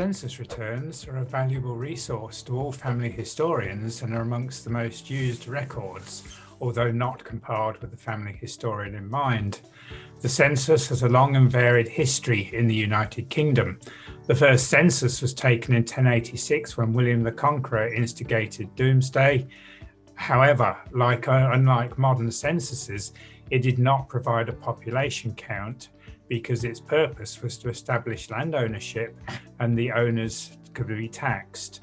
Census returns are a valuable resource to all family historians and are amongst the most used records, although not compiled with the family historian in mind. The census has a long and varied history in the United Kingdom. The first census was taken in 1086 when William the Conqueror instigated Doomsday. However, unlike modern censuses, it did not provide a population count because its purpose was to establish land ownership and the owners could be taxed.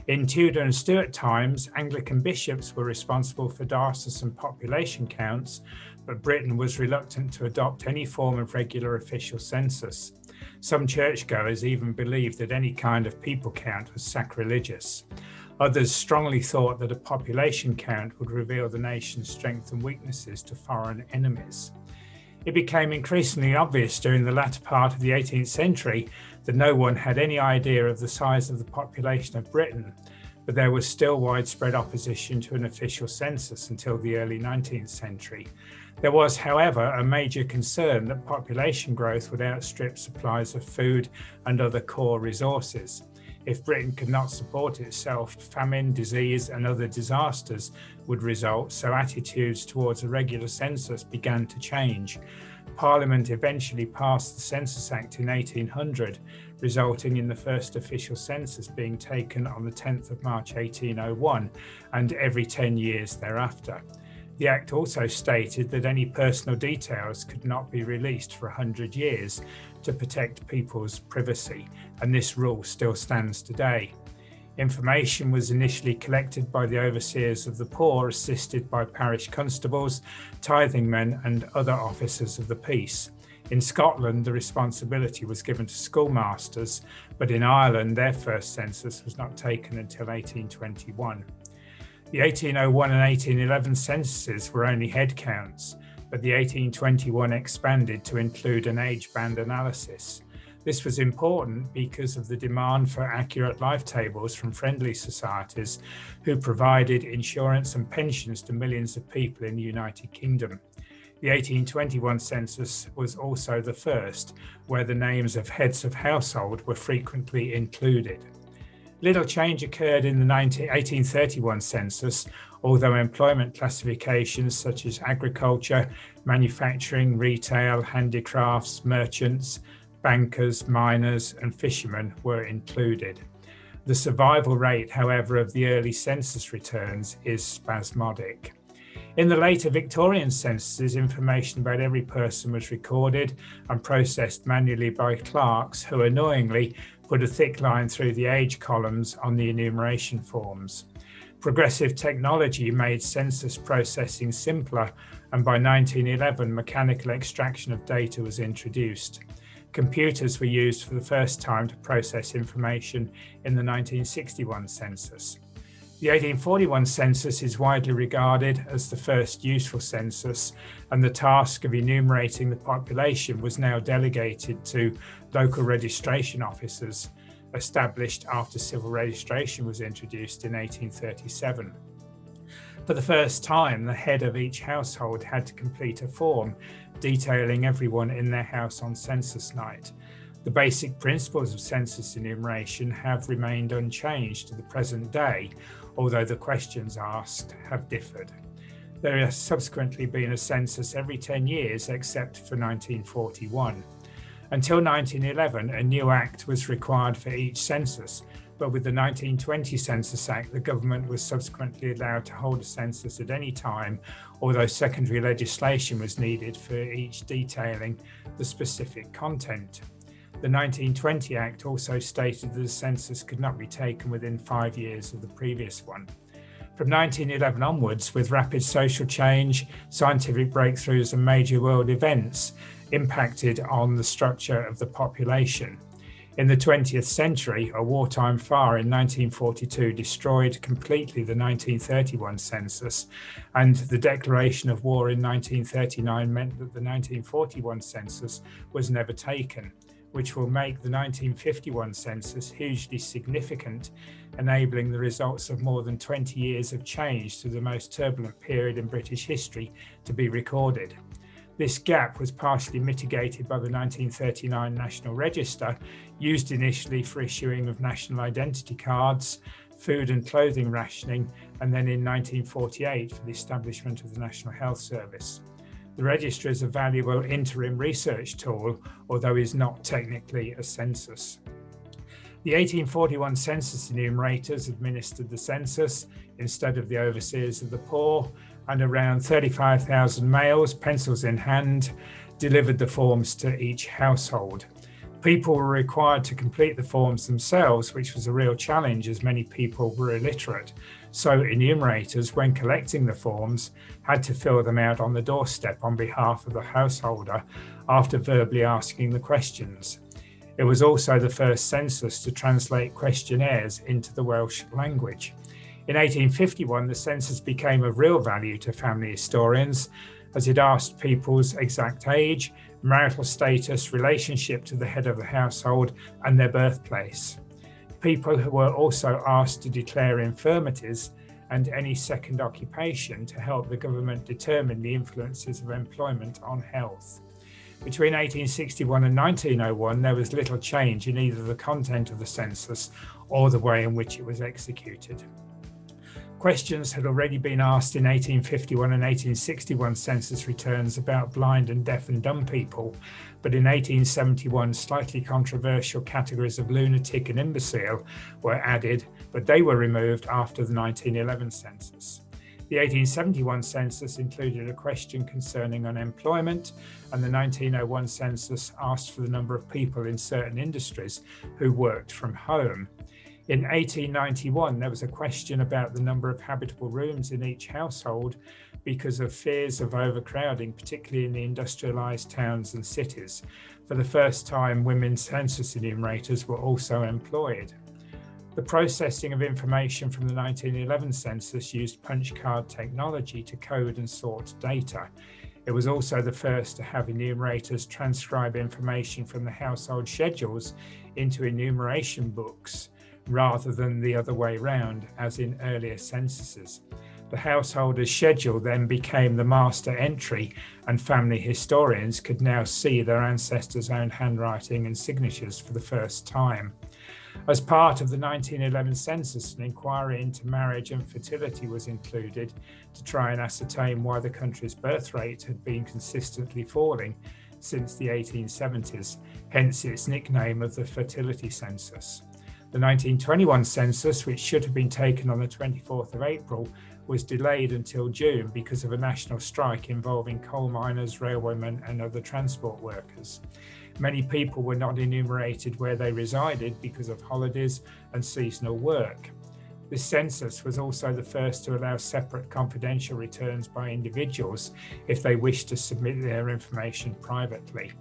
In Tudor and Stuart times, Anglican bishops were responsible for diocesan population counts, but Britain was reluctant to adopt any form of regular official census. Some churchgoers even believed that any kind of people count was sacrilegious. Others strongly thought that a population count would reveal the nation's strengths and weaknesses to foreign enemies. It became increasingly obvious during the latter part of the 18th century that no one had any idea of the size of the population of Britain, but there was still widespread opposition to an official census until the early 19th century. There was, however, a major concern that population growth would outstrip supplies of food and other core resources. If Britain could not support itself, famine, disease, and other disasters would result, so attitudes towards a regular census began to change. Parliament eventually passed the Census Act in 1800, resulting in the first official census being taken on the 10th of March 1801 and every 10 years thereafter. The Act also stated that any personal details could not be released for 100 years to protect people's privacy, and this rule still stands today. Information was initially collected by the overseers of the poor, assisted by parish constables, tithing men, and other officers of the peace. In Scotland, the responsibility was given to schoolmasters, but in Ireland, their first census was not taken until 1821. The 1801 and 1811 censuses were only head counts, but the 1821 expanded to include an age band analysis. This was important because of the demand for accurate life tables from friendly societies who provided insurance and pensions to millions of people in the United Kingdom. The 1821 census was also the first where the names of heads of household were frequently included. Little change occurred in the 1831 census, although employment classifications such as agriculture, manufacturing, retail, handicrafts, merchants, bankers, miners, and fishermen were included. The survival rate, however, of the early census returns is spasmodic. In the later Victorian censuses, information about every person was recorded and processed manually by clerks who annoyingly put a thick line through the age columns on the enumeration forms. Progressive technology made census processing simpler, and by 1911, mechanical extraction of data was introduced. Computers were used for the first time to process information in the 1961 census. The 1841 census is widely regarded as the first useful census, and the task of enumerating the population was now delegated to local registration officers, established after civil registration was introduced in 1837. For the first time, the head of each household had to complete a form detailing everyone in their house on census night. The basic principles of census enumeration have remained unchanged to the present day, although the questions asked have differed. There has subsequently been a census every 10 years except for 1941. Until 1911, a new act was required for each census, but with the 1920 Census Act, the government was subsequently allowed to hold a census at any time, although secondary legislation was needed for each detailing the specific content. The 1920 Act also stated that a census could not be taken within 5 years of the previous one. From 1911 onwards, with rapid social change, scientific breakthroughs and major world events impacted on the structure of the population. In the 20th century, a wartime fire in 1942 destroyed completely the 1931 census, and the declaration of war in 1939 meant that the 1941 census was never taken, which will make the 1951 census hugely significant, enabling the results of more than 20 years of change through the most turbulent period in British history to be recorded. This gap was partially mitigated by the 1939 National Register, used initially for issuing of national identity cards, food and clothing rationing, and then in 1948 for the establishment of the National Health Service. The register is a valuable interim research tool, although is not technically a census. The 1841 Census Enumerators administered the census instead of the overseers of the poor, and around 35,000 males, pencils in hand, delivered the forms to each household. People were required to complete the forms themselves, which was a real challenge as many people were illiterate. So enumerators, when collecting the forms, had to fill them out on the doorstep on behalf of the householder after verbally asking the questions. It was also the first census to translate questionnaires into the Welsh language. In 1851, the census became of real value to family historians, as it asked people's exact age, marital status, relationship to the head of the household, and their birthplace. People were also asked to declare infirmities and any second occupation to help the government determine the influences of employment on health. Between 1861 and 1901, there was little change in either the content of the census or the way in which it was executed. Questions had already been asked in 1851 and 1861 census returns about blind and deaf and dumb people, but in 1871 slightly controversial categories of lunatic and imbecile were added, but they were removed after the 1911 census. The 1871 census included a question concerning unemployment, and the 1901 census asked for the number of people in certain industries who worked from home. In 1891, there was a question about the number of habitable rooms in each household because of fears of overcrowding, particularly in the industrialized towns and cities. For the first time, women census enumerators were also employed. The processing of information from the 1911 census used punch card technology to code and sort data. It was also the first to have enumerators transcribe information from the household schedules into enumeration books, rather than the other way round, as in earlier censuses. The householder's schedule then became the master entry, and family historians could now see their ancestors' own handwriting and signatures for the first time. As part of the 1911 census, an inquiry into marriage and fertility was included to try and ascertain why the country's birth rate had been consistently falling since the 1870s, hence its nickname of the fertility census. The 1921 census, which should have been taken on the 24th of April, was delayed until June because of a national strike involving coal miners, railwaymen, and other transport workers. Many people were not enumerated where they resided because of holidays and seasonal work. This census was also the first to allow separate confidential returns by individuals if they wished to submit their information privately.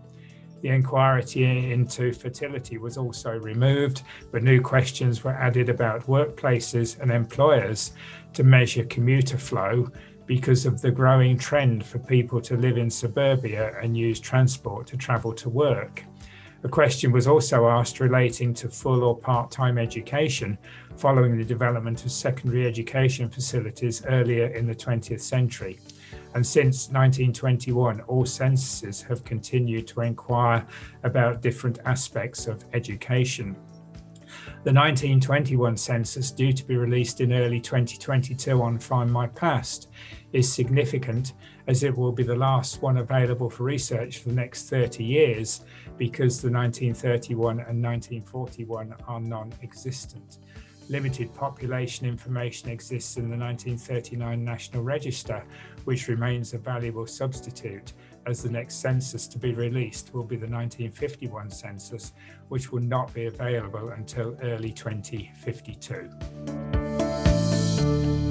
The inquiry into fertility was also removed, but new questions were added about workplaces and employers to measure commuter flow because of the growing trend for people to live in suburbia and use transport to travel to work. A question was also asked relating to full or part-time education following the development of secondary education facilities earlier in the 20th century. And since 1921, all censuses have continued to inquire about different aspects of education. The 1921 census, due to be released in early 2022 on Find My Past, is significant as it will be the last one available for research for the next 30 years because the 1931 and 1941 are non-existent. Limited population information exists in the 1939 National Register, which remains a valuable substitute, as the next census to be released will be the 1951 census, which will not be available until early 2052.